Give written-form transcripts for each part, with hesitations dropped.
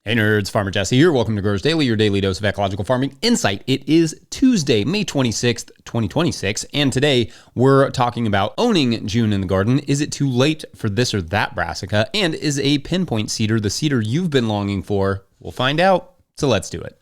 Hey nerds, Farmer Jesse here. Welcome to Growers Daily, your daily dose of ecological farming insight. It is Tuesday, May 26th, 2026, and today we're talking about owning June in the garden. Is it too late for this or that brassica? And is a pinpoint cedar the cedar you've been longing for? We'll find out, so let's do it.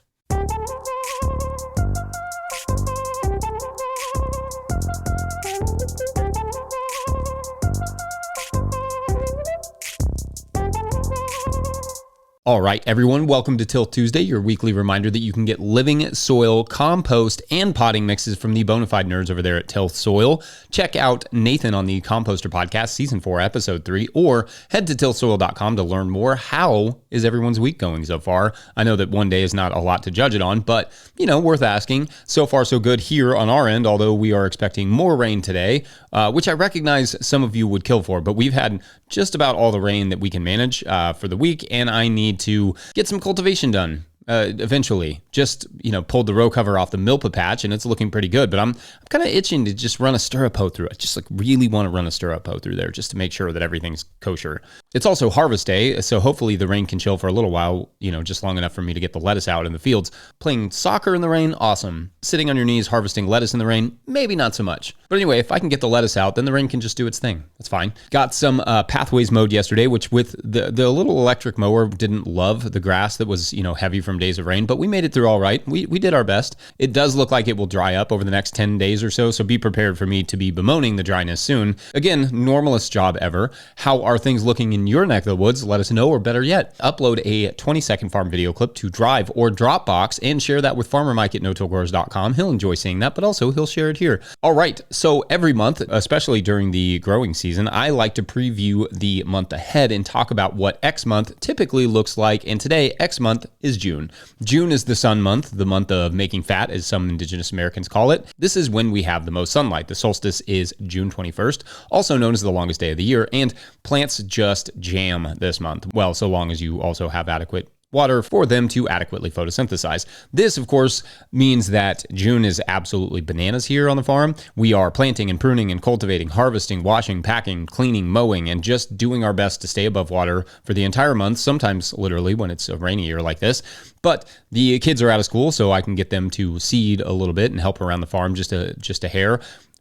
All right, everyone, welcome to Till Tuesday, your weekly reminder that you can get living soil, compost, and potting mixes from the bona fide nerds over there at Till Soil. Check out Nathan on the Composter Podcast, Season 4, Episode 3, or head to tillsoil.com to learn more. How is everyone's week going so far? I know that one day is not a lot to judge it on, but, worth asking. So far, so good here on our end, although we are expecting more rain today, which I recognize some of you would kill for, but we've had just about all the rain that we can manage for the week, and I need to get some cultivation done eventually. Just, pulled the row cover off the milpa patch and it's looking pretty good, but I'm kind of itching to just run a stirrup hoe through it. Just really want to run a stirrup hoe through there just to make sure that everything's kosher. It's also harvest day, so hopefully the rain can chill for a little while, just long enough for me to get the lettuce out in the fields. Playing soccer in the rain, awesome. Sitting on your knees harvesting lettuce in the rain, maybe not so much. But anyway, if I can get the lettuce out, then the rain can just do its thing. That's fine. Got some pathways mowed yesterday, which with the little electric mower didn't love the grass that was, heavy from days of rain, but we made it through all right. We did our best. It does look like it will dry up over the next 10 days or so be prepared for me to be bemoaning the dryness soon. Again, normalest job ever. How are things looking in your neck of the woods? Let us know, or better yet, upload a 20-second farm video clip to Drive or Dropbox and share that with Farmer Mike at no-tillgrowers.com. He'll enjoy seeing that, but also he'll share it here. All right, so every month, especially during the growing season, I like to preview the month ahead and talk about what X month typically looks like, and today, X month is June. June is the sun month, the month of making fat, as some indigenous Americans call it. This is when we have the most sunlight. The solstice is June 21st, also known as the longest day of the year, and plants just jam this month. Well, so long as you also have adequate water for them to adequately photosynthesize. This, of course, means that June is absolutely bananas here on the farm. We are planting and pruning and cultivating, harvesting, washing, packing, cleaning, mowing, and just doing our best to stay above water for the entire month, sometimes literally when it's a rainy year like this. But the kids are out of school, so I can get them to seed a little bit and help around the farm just a hair,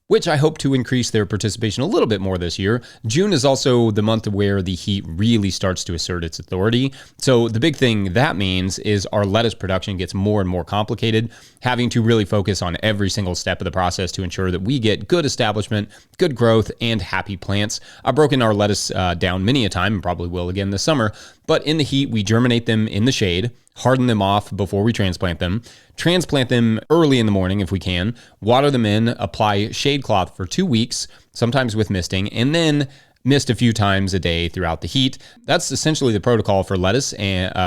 which I hope to increase their participation a little bit more this year. June is also the month where the heat really starts to assert its authority. So the big thing that means is our lettuce production gets more and more complicated, having to really focus on every single step of the process to ensure that we get good establishment, good growth, and happy plants. I've broken our lettuce down many a time, and probably will again this summer, but in the heat, we germinate them in the shade, harden them off before we transplant them early in the morning if we can, water them in, apply shade cloth for 2 weeks, sometimes with misting, and then mist a few times a day throughout the heat. That's essentially the protocol for lettuce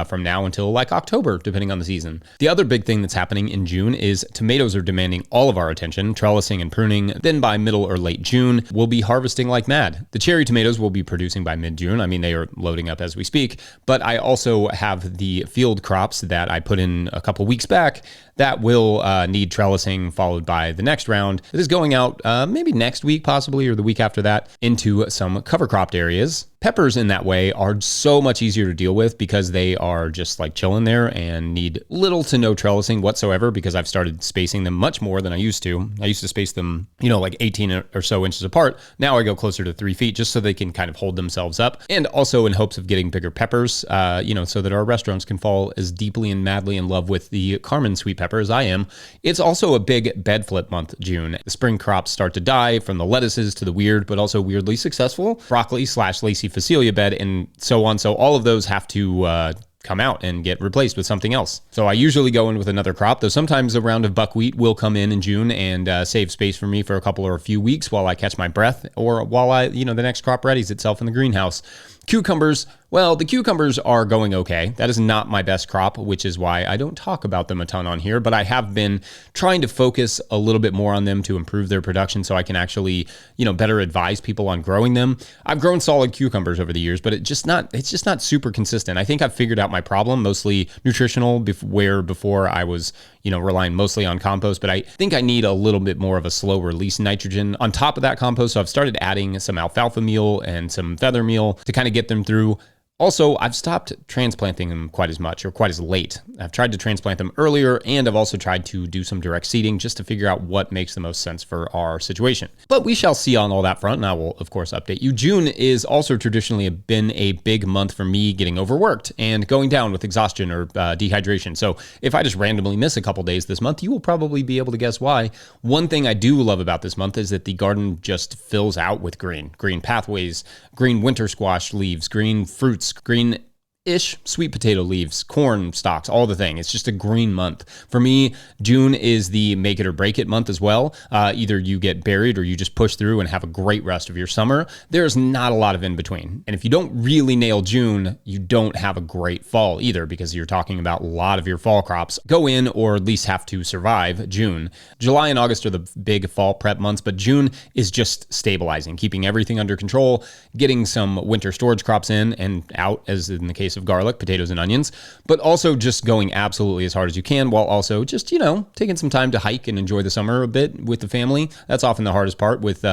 from now until like October, depending on the season. The other big thing that's happening in June is tomatoes are demanding all of our attention, trellising and pruning. Then by middle or late June, we'll be harvesting like mad. The cherry tomatoes will be producing by mid-June. I mean, they are loading up as we speak, but I also have the field crops that I put in a couple weeks back that will need trellising, followed by the next round. It is going out maybe next week, possibly, or the week after that, into some cover cropped areas. Peppers in that way are so much easier to deal with because they are just like chilling there and need little to no trellising whatsoever, because I've started spacing them much more than I used to. I used to space them, like 18 or so inches apart. Now I go closer to 3 feet just so they can kind of hold themselves up, and also in hopes of getting bigger peppers, so that our restaurants can fall as deeply and madly in love with the Carmen sweet pepper as I am. It's also a big bed flip month, June. The spring crops start to die, from the lettuces to the weird but also weirdly successful broccoli/lacy Phacelia bed, and so on. So all of those have to come out and get replaced with something else. So I usually go in with another crop, though sometimes a round of buckwheat will come in June and save space for me for a couple or a few weeks while I catch my breath, or while the next crop readies itself in the greenhouse. Cucumbers, well, the cucumbers are going okay. That is not my best crop, which is why I don't talk about them a ton on here, but I have been trying to focus a little bit more on them to improve their production so I can actually, better advise people on growing them. I've grown solid cucumbers over the years, but it's just not super consistent. I think I've figured out my problem, mostly nutritional, where before I was, relying mostly on compost, but I think I need a little bit more of a slow release nitrogen on top of that compost. So I've started adding some alfalfa meal and some feather meal to kind of get them through. Also, I've stopped transplanting them quite as much or quite as late. I've tried to transplant them earlier, and I've also tried to do some direct seeding just to figure out what makes the most sense for our situation. But we shall see on all that front, and I will, of course, update you. June is also traditionally been a big month for me getting overworked and going down with exhaustion or dehydration. So if I just randomly miss a couple days this month, you will probably be able to guess why. One thing I do love about this month is that the garden just fills out with green pathways, green winter squash leaves, green fruits, green-ish sweet potato leaves, corn stalks, all the thing. It's just a green month. For me, June is the make it or break it month as well. Either you get buried or you just push through and have a great rest of your summer. There's not a lot of in between. And if you don't really nail June, you don't have a great fall either, because you're talking about a lot of your fall crops go in or at least have to survive June. July and August are the big fall prep months, but June is just stabilizing, keeping everything under control, getting some winter storage crops in and out, as in the case of garlic, potatoes, and onions, but also just going absolutely as hard as you can while also just, taking some time to hike and enjoy the summer a bit with the family. That's often the hardest part. With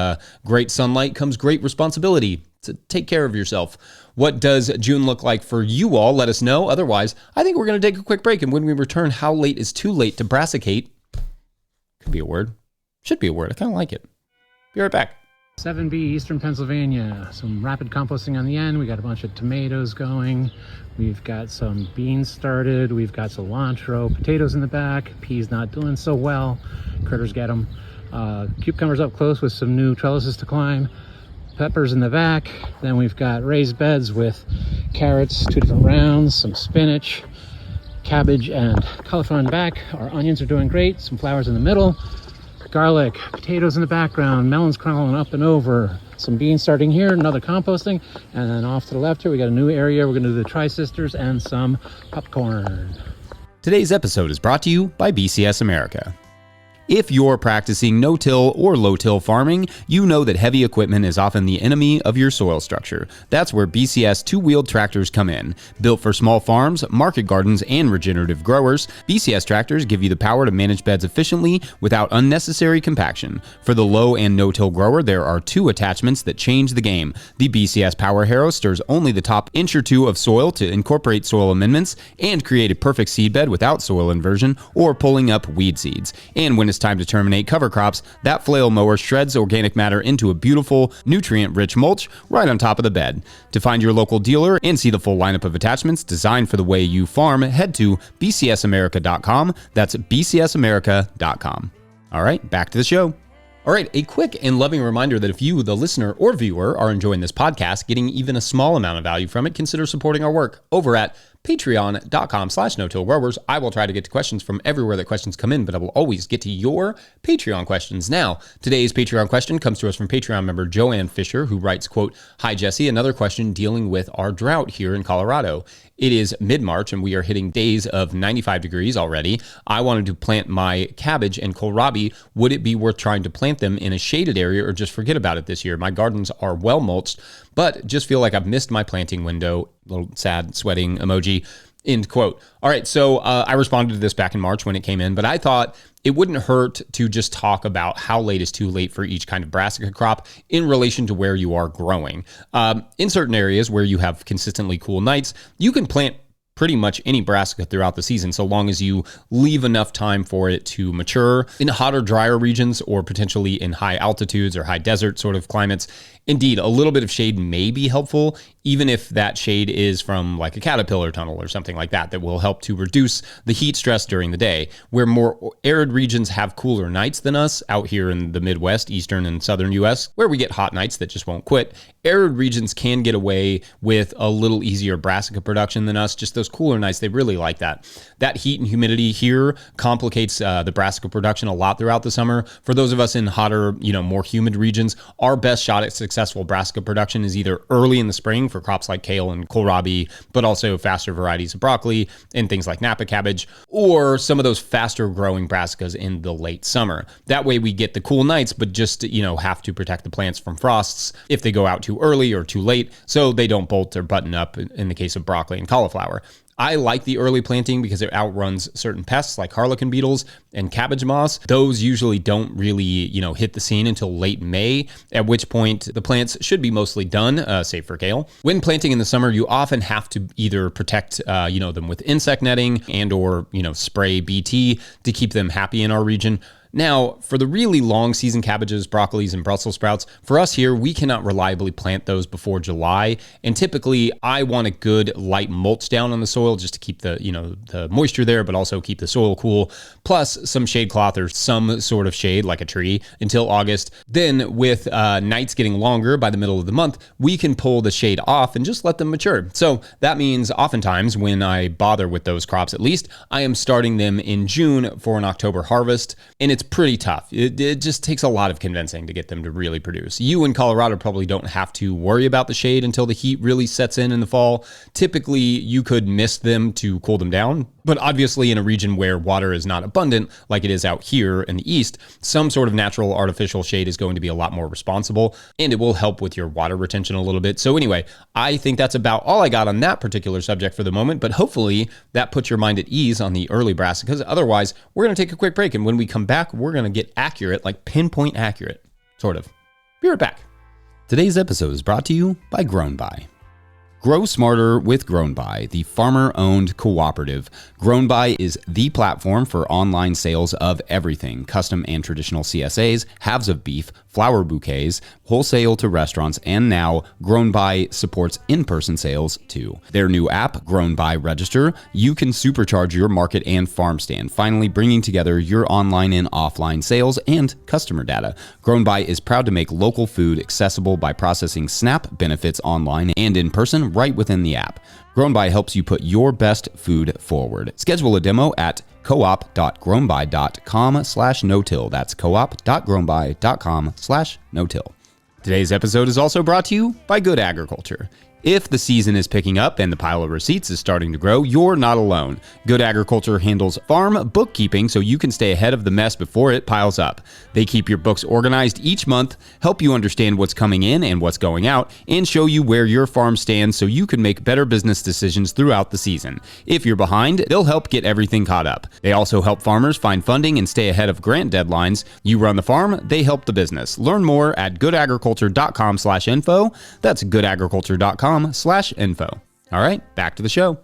great sunlight comes great responsibility to take care of yourself. What does June look like for you all? Let us know. Otherwise, I think we're going to take a quick break, and when we return, how late is too late to brassicate? Could be a word. Should be a word. I kind of like it. Be right back. 7B, Eastern Pennsylvania. Some rapid composting on the end. We got a bunch of tomatoes going. We've got some beans started. We've got cilantro, potatoes in the back. Peas not doing so well. Critters get them. Cucumbers up close with some new trellises to climb. Peppers in the back. Then we've got raised beds with carrots, 2 different rounds, some spinach, cabbage, and cauliflower in the back. Our onions are doing great. Some flowers in the middle. Garlic, potatoes in the background, melons crawling up and over, some beans starting here, another composting, and then off to the left here we got a new area. We're going to do the Tri-Sisters and some popcorn. Today's episode is brought to you by BCS America. If you're practicing no-till or low-till farming, you know that heavy equipment is often the enemy of your soil structure. That's where BCS two-wheeled tractors come in. Built for small farms, market gardens, and regenerative growers, BCS tractors give you the power to manage beds efficiently without unnecessary compaction. For the low and no-till grower, there are 2 attachments that change the game. The BCS Power Harrow stirs only the top inch or 2 of soil to incorporate soil amendments and create a perfect seed bed without soil inversion or pulling up weed seeds. And when it's time to terminate cover crops, that flail mower shreds organic matter into a beautiful, nutrient-rich mulch right on top of the bed. To find your local dealer and see the full lineup of attachments designed for the way you farm, head to bcsamerica.com. That's bcsamerica.com. All right, back to the show. All right, a quick and loving reminder that if you, the listener or viewer, are enjoying this podcast, getting even a small amount of value from it, consider supporting our work over at patreon.com/no-till-growers. I will try to get to questions from everywhere that questions come in, but I will always get to your Patreon questions. Now, today's Patreon question comes to us from Patreon member Joanne Fisher, who writes, quote, "Hi, Jesse, another question dealing with our drought here in Colorado. It is mid-March and we are hitting days of 95 degrees already. I wanted to plant my cabbage and kohlrabi. Would it be worth trying to plant them in a shaded area or just forget about it this year? My gardens are well mulched, but just feel like I've missed my planting window." Little sad sweating emoji, end quote. All right, so I responded to this back in March when it came in, but I thought it wouldn't hurt to just talk about how late is too late for each kind of brassica crop in relation to where you are growing. In certain areas where you have consistently cool nights, you can plant pretty much any brassica throughout the season, so long as you leave enough time for it to mature. In hotter, drier regions, or potentially in high altitudes or high desert sort of climates, indeed, a little bit of shade may be helpful, even if that shade is from like a caterpillar tunnel or something like that, that will help to reduce the heat stress during the day. Where more arid regions have cooler nights than us, out here in the Midwest, Eastern and Southern US, where we get hot nights that just won't quit, arid regions can get away with a little easier brassica production than us. Just those cooler nights, they really like that. That heat and humidity here complicates the brassica production a lot throughout the summer. For those of us in hotter, more humid regions, our best shot at successful brassica production is either early in the spring for crops like kale and kohlrabi, but also faster varieties of broccoli and things like Napa cabbage, or some of those faster growing brassicas in the late summer. That way we get the cool nights, but just, have to protect the plants from frosts if they go out too early or too late, so they don't bolt or button up in the case of broccoli and cauliflower. I like the early planting because it outruns certain pests like harlequin beetles and cabbage moths. Those usually don't really, hit the scene until late May, at which point the plants should be mostly done, save for kale. When planting in the summer, you often have to either protect, them with insect netting and or, spray BT to keep them happy in our region. Now, for the really long season cabbages, broccolis, and Brussels sprouts, for us here, we cannot reliably plant those before July. And typically, I want a good light mulch down on the soil just to keep the moisture there, but also keep the soil cool, plus some shade cloth or some sort of shade like a tree until August. Then with nights getting longer by the middle of the month, we can pull the shade off and just let them mature. So that means oftentimes when I bother with those crops, at least, I am starting them in June for an October harvest. And it's pretty tough. It just takes a lot of convincing to get them to really produce. You in Colorado probably don't have to worry about the shade until the heat really sets in the fall. Typically, you could mist them to cool them down. But obviously in a region where water is not abundant, like it is out here in the east, some sort of natural artificial shade is going to be a lot more responsible, and it will help with your water retention a little bit. So anyway, I think that's about all I got on that particular subject for the moment, but hopefully that puts your mind at ease on the early brassicas. Otherwise, we're going to take a quick break, and when we come back, we're going to get accurate, like pinpoint accurate, sort of. Be right back. Today's episode is brought to you by Grown By. Grow smarter with Grown By, the farmer-owned cooperative. Grown By is the platform for online sales of everything, custom and traditional CSAs, halves of beef, flower bouquets, wholesale to restaurants, and now Grown By supports in-person sales too. Their new app, Grown By Register, you can supercharge your market and farm stand, finally bringing together your online and offline sales and customer data. Grown By is proud to make local food accessible by processing SNAP benefits online and in person right within the app. Grown By helps you put your best food forward. Schedule a demo at coop.grownby.com/no-till. That's coop.grownby.com/no-till. Today's episode is also brought to you by Good Agriculture. If the season is picking up and the pile of receipts is starting to grow, you're not alone. Good Agriculture handles farm bookkeeping so you can stay ahead of the mess before it piles up. They keep your books organized each month, help you understand what's coming in and what's going out, and show you where your farm stands so you can make better business decisions throughout the season. If you're behind, they'll help get everything caught up. They also help farmers find funding and stay ahead of grant deadlines. You run the farm, they help the business. Learn more at goodagriculture.com/info. That's goodagriculture.com/info. All right, back to the show.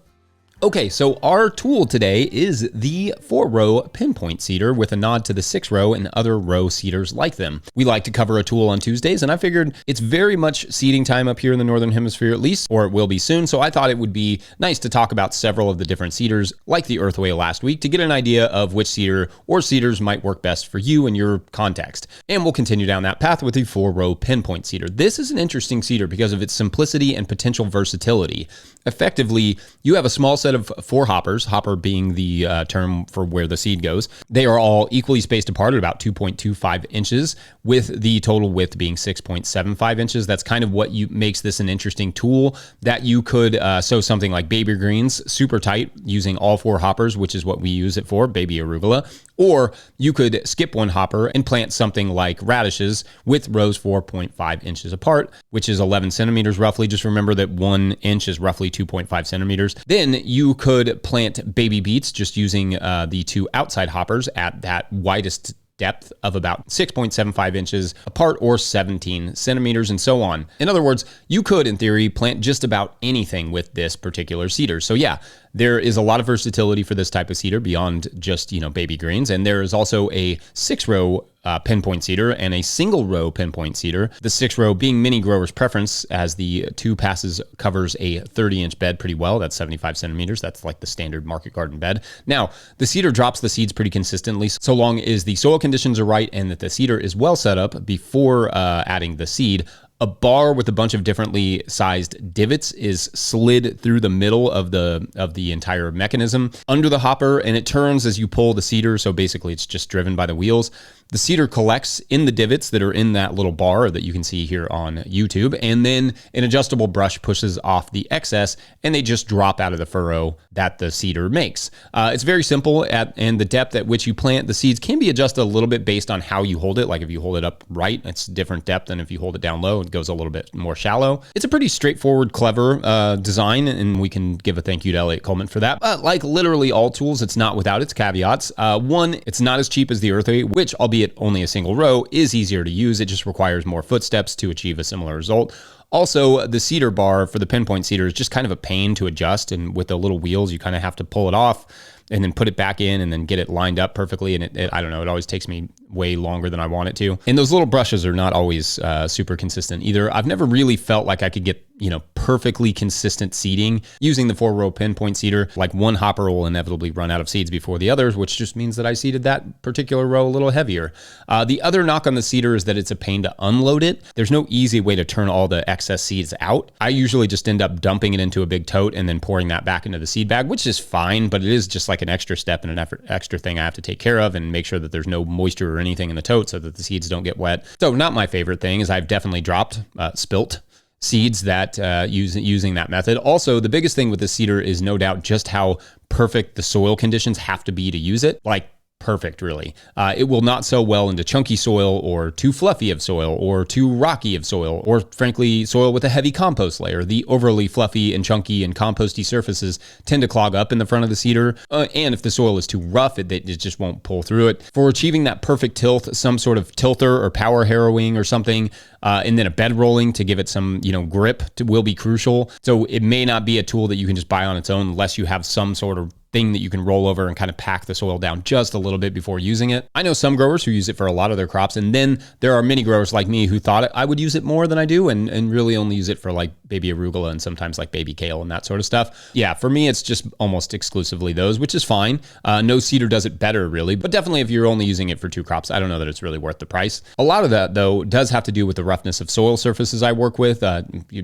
Okay, so our tool today is the 4-row pinpoint seeder with a nod to the 6-row and other row seeders like them. We like to cover a tool on Tuesdays, and I figured it's very much seeding time up here in the Northern Hemisphere at least, or it will be soon, so I thought it would be nice to talk about several of the different seeders like the Earthway last week to get an idea of which seeder or seeders might work best for you and your context. And we'll continue down that path with the 4-row pinpoint seeder. This is an interesting seeder because of its simplicity and potential versatility. Effectively, you have a small set of 4 hoppers, hopper being the term for where the seed goes. They are all equally spaced apart at about 2.25 inches, with the total width being 6.75 inches. That's kind of what makes this an interesting tool, that you could sow something like baby greens super tight using all 4 hoppers, which is what we use it for, baby arugula. Or you could skip one hopper and plant something like radishes with rows 4.5 inches apart, which is 11 centimeters roughly. Just remember that 1 inch is roughly 2.5 centimeters. Then you could plant baby beets just using the 2 outside hoppers at that widest depth of about 6.75 inches apart or 17 centimeters and so on. In other words, you could, in theory, plant just about anything with this particular seeder. So yeah, there is a lot of versatility for this type of seeder beyond just, baby greens. And there is also a 6-row pinpoint seeder and a single row pinpoint seeder. The 6-row being many growers' preference, as the 2 passes covers a 30-inch bed pretty well. That's 75 centimeters. That's like the standard market garden bed. Now, the seeder drops the seeds pretty consistently, so long as the soil conditions are right and that the seeder is well set up before adding the seed. A bar with a bunch of differently sized divots is slid through the middle of the entire mechanism under the hopper, and it turns as you pull the seeder. So basically it's just driven by the wheels. The cedar collects in the divots that are in that little bar that you can see here on YouTube, and then an adjustable brush pushes off the excess, and they just drop out of the furrow that the cedar makes. It's very simple, and the depth at which you plant the seeds can be adjusted a little bit based on how you hold it. Like if you hold it up right, it's different depth than if you hold it down low, it goes a little bit more shallow. It's a pretty straightforward, clever design, and we can give a thank you to Elliot Coleman for that. But like literally all tools, it's not without its caveats. One, it's not as cheap as the Earthly, which, albeit only a single row, is easier to use. It just requires more footsteps to achieve a similar result. Also, the cedar bar for the pinpoint cedar is just kind of a pain to adjust, and with the little wheels, you kind of have to pull it off and then put it back in and then get it lined up perfectly. And I don't know, it always takes me way longer than I want it to. And those little brushes are not always super consistent either. I've never really felt like I could get, perfectly consistent seeding using the 4-row pinpoint cedar. Like one hopper will inevitably run out of seeds before the others, which just means that I seeded that particular row a little heavier. The other knock on the cedar is that it's a pain to unload it. There's no easy way to turn all the excess seeds out. I usually just end up dumping it into a big tote and then pouring that back into the seed bag, which is fine, but it is just like an extra step and an extra thing I have to take care of and make sure that there's no moisture or anything in the tote so that the seeds don't get wet. So not my favorite thing, is I've definitely spilt seeds that using that method. Also, the biggest thing with the cedar is no doubt just how perfect the soil conditions have to be to use it. Like perfect, really. It will not sow well into chunky soil or too fluffy of soil or too rocky of soil, or frankly, soil with a heavy compost layer. The overly fluffy and chunky and composty surfaces tend to clog up in the front of the cedar. And if the soil is too rough, it just won't pull through it. For achieving that perfect tilth, some sort of tilther or power harrowing or something, and then a bed rolling to give it some, grip will be crucial. So it may not be a tool that you can just buy on its own unless you have some sort of thing that you can roll over and kind of pack the soil down just a little bit before using it. I know some growers who use it for a lot of their crops, and then there are many growers like me who thought I would use it more than I do and really only use it for like baby arugula and sometimes like baby kale and that sort of stuff. Yeah, for me, it's just almost exclusively those, which is fine. No cedar does it better, really, but definitely if you're only using it for 2 crops, I don't know that it's really worth the price. A lot of that, though, does have to do with the roughness of soil surfaces I work with,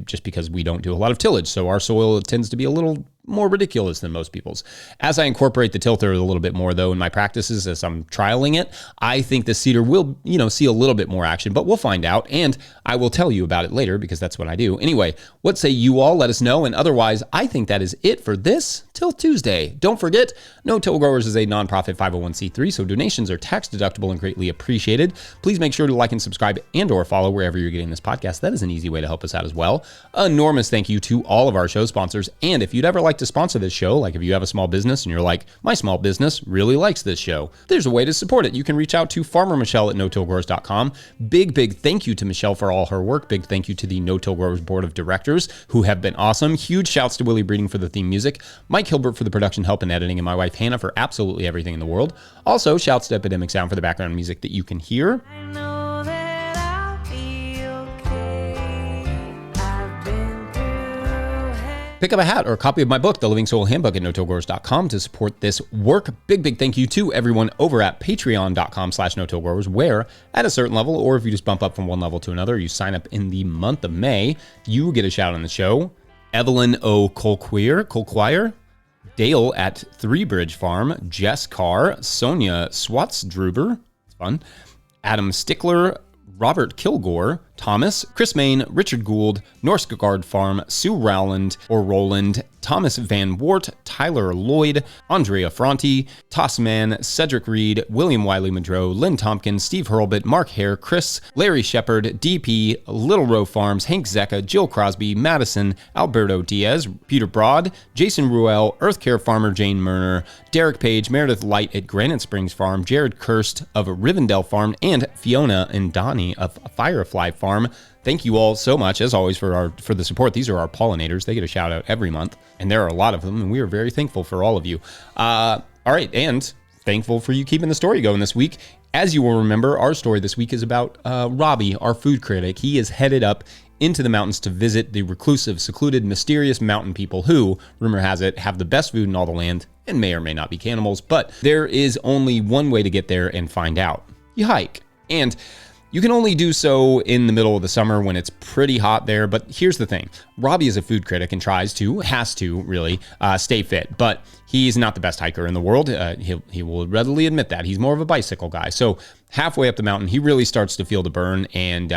just because we don't do a lot of tillage, so our soil tends to be a little more ridiculous than most people's. As I incorporate the tilther a little bit more, though, in my practices as I'm trialing it, I think the cedar will, see a little bit more action, but we'll find out, and I will tell you about it later because that's what I do. Anyway, what say you all? Let us know, and otherwise, I think that is it for this Till Tuesday. Don't forget, No Till Growers is a nonprofit 501c3, so donations are tax deductible and greatly appreciated. Please make sure to like and subscribe and or follow wherever you're getting this podcast. That is an easy way to help us out as well. Enormous thank you to all of our show sponsors, and if you'd ever like to sponsor this show, like if you have a small business and you're like, my small business really likes this show, there's a way to support it. You can reach out to Farmer Michelle at notillgrowers.com. Big thank you to Michelle for all her work. Big thank you to the No Till Growers Board of Directors, who have been awesome. Huge shouts to Willie Breeding for the theme music, Mike Hilbert for the production help and editing, and my wife Hannah for absolutely everything in the world. Also, shouts to Epidemic Sound for the background music that you can hear. Pick up a hat or a copy of my book, The Living Soil Handbook, at notillgrowers.com to support this work. Big thank you to everyone over at patreon.com/notillgrowers, where at a certain level, or if you just bump up from one level to another, you sign up in the month of May, you get a shout on the show. Evelyn O. Colquire, Dale at Three Bridge Farm, Jess Carr, Sonia Swatsdruber, it's fun, Adam Stickler, Robert Kilgore, Thomas, Chris Main, Richard Gould, Norskegard Farm, Sue Rowland or Roland, Thomas Van Wart, Tyler Lloyd, Andrea Fronti, Tossman, Cedric Reed, William Wiley Madro, Lynn Tompkins, Steve Hurlbut, Mark Hare, Chris, Larry Shepard, DP, Little Row Farms, Hank Zecca, Jill Crosby, Madison, Alberto Diaz, Peter Broad, Jason Ruel, Earth Care Farmer Jane Murner, Derek Page, Meredith Light at Granite Springs Farm, Jared Kirst of Rivendell Farm, and Fiona and Donnie of Firefly Farm. Thank you all so much, as always, for the support. These are our pollinators. They get a shout out every month, and there are a lot of them, and we are very thankful for all of you. All right, and thankful for you keeping the story going this week. As you will remember, our story this week is about Robbie, our food critic. He is headed up into the mountains to visit the reclusive, secluded, mysterious mountain people who, rumor has it, have the best food in all the land and may or may not be cannibals, but there is only one way to get there and find out. You hike. And you can only do so in the middle of the summer when it's pretty hot there, but here's the thing. Robbie is a food critic and has to really, stay fit, but he's not the best hiker in the world. He will readily admit that. He's more of a bicycle guy. So Halfway up the mountain, he really starts to feel the burn and,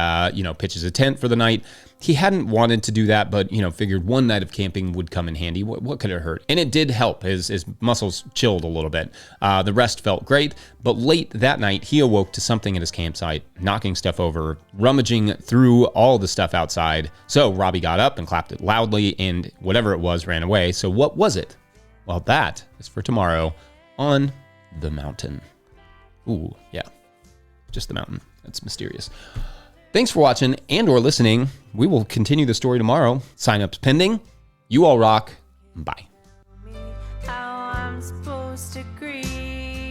pitches a tent for the night. He hadn't wanted to do that, but, figured one night of camping would come in handy. What could it hurt? And it did help. His muscles chilled a little bit. The rest felt great, but late that night, he awoke to something at his campsite, knocking stuff over, rummaging through all the stuff outside. So Robbie got up and clapped it loudly, and whatever it was ran away. So what was it? Well, that is for tomorrow on the mountain. Ooh, yeah. Just the mountain. That's mysterious. Thanks for watching and or listening. We will continue the story tomorrow. Sign-ups pending. You all rock. Bye. How I'm supposed to grieve.